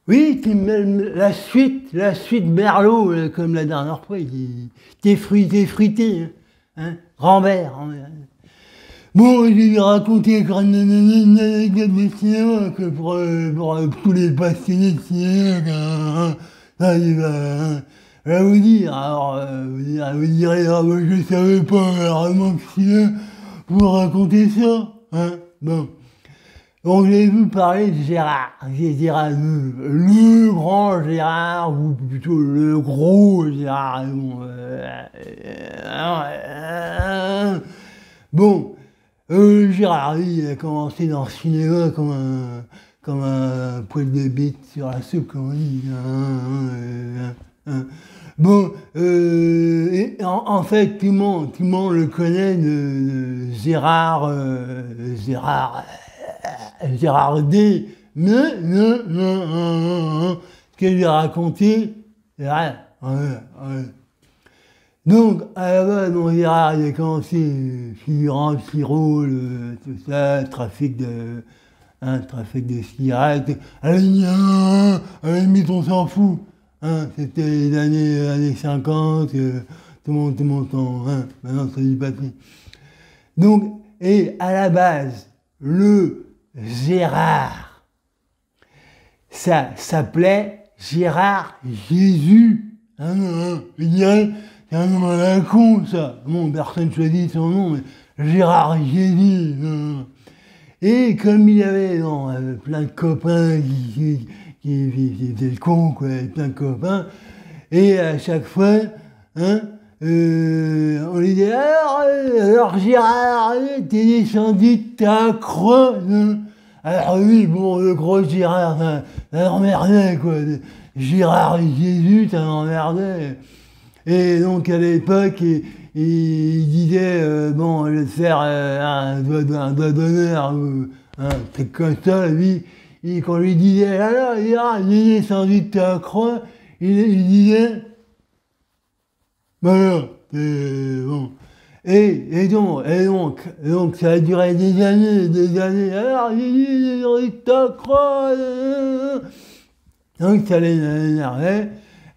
Oui, la suite Merlot, comme la dernière fois, t'es fruité, hein, grand-mère. Bon, je vais raconter quand même une anecdote de cinéma que pour tous les passionnés de cinéma, hein, je vais vous dire, alors, vous direz, ah, bah, je savais pas vraiment que cinéma pour raconter ça, hein, bon. Donc j'ai vu parler de Gérard, le grand Gérard, ou plutôt le gros Gérard. Bon, Gérard, il a commencé dans le cinéma comme un poil de bite sur la soupe, comme on dit. Bon, et en fait, tout le monde le connaît de Gérard D. Mais, ce que j'ai raconté, c'est rien. Donc, à la base, Gérard, il a commencé figurant, petit rôle, tout ça, trafic de cigarettes. À la limite, on s'en fout. Hein, c'était les années 50, tout le monde maintenant, ça dit pas plus. Donc, et à la base, le Gérard, ça s'appelait Gérard Jésus. Je dirais, c'est un nom à la con, ça. Bon, personne choisit son nom, mais Gérard Jésus. Et comme il avait plein de copains qui faisaient le con, quoi, plein de copains, et à chaque fois, hein, on lui disait, alors Gérard, t'es descendu de ta croix, hein. Alors oui, bon, le gros Gérard, ça emmerdait, quoi. Gérard et Jésus, ça m'emmerdait. Et donc à l'époque, il disait, bon, je vais faire un doigt d'honneur, un truc comme ça, lui, quand on lui disait, alors Gérard, il est descendu de ta croix, il disait, voilà, bon. Et donc, ça a duré des années, alors, il est ta croix, donc ça l'énervait,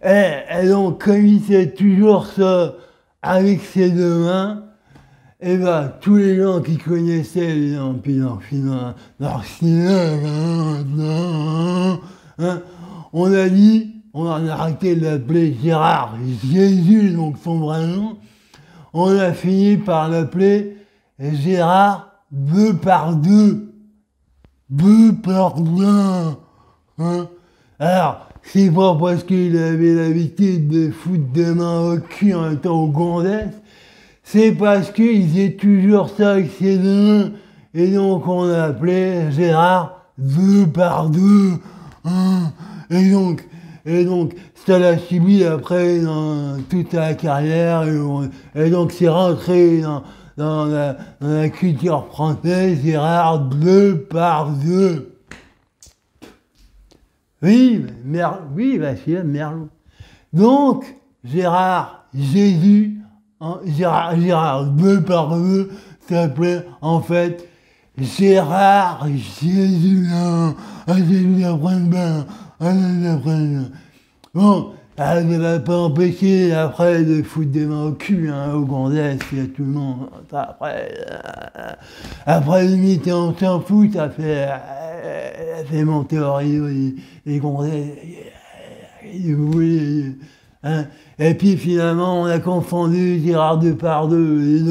et donc, comme il fait toujours ça avec ses deux mains, et ben, tous les gens qui connaissaient dans le cinéma, on a arrêté de l'appeler Gérard Jésus, donc son vrai nom. On a fini par l'appeler Gérard Depardieu. Hein. Alors, c'est pas parce qu'il avait l'habitude de foutre des mains au cul en étant au Gondès, c'est parce qu'il faisait toujours ça avec ses deux mains. Et donc, on l'a appelé Gérard Depardieu. Hein. Et donc, ça l'a subi après dans toute sa carrière, et donc c'est rentré dans la culture française, Gérard Depardieu. Oui, c'est Merlot. Donc, Gérard Jésus, Gérard Depardieu s'appelait en fait Gérard Jésus. Jésus apprend bien. Bon, ça ne va pas empêcher après de foutre des mains au cul, au Gondès, il y a tout le monde. Après limite, on s'en fout, ça fait monter au rideau les Gondès. Hein. Et puis finalement, on a confondu Gérard Depardieu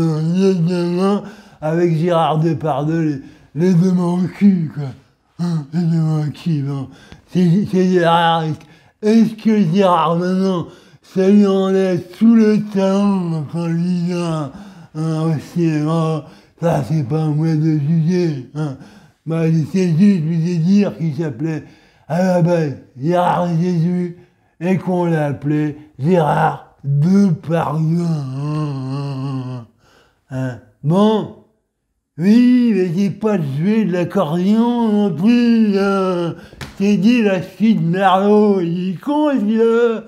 avec Gérard Depardieu, les deux mains au cul, quoi. Les deux mains au cul, bon. C'est Gérard. Est-ce que Gérard, maintenant, ça lui enlève tout le talent quand il dit au cinéma, ça c'est pas à moi de juger. Hein. Bah, c'est juste lui dire qu'il s'appelait à la base Gérard Jésus et qu'on l'a appelé Gérard Depardieu. Bon. Oui, mais j'ai pas joué de l'accordéon non plus. C'est dit la suite Merlot, il est con celui-là.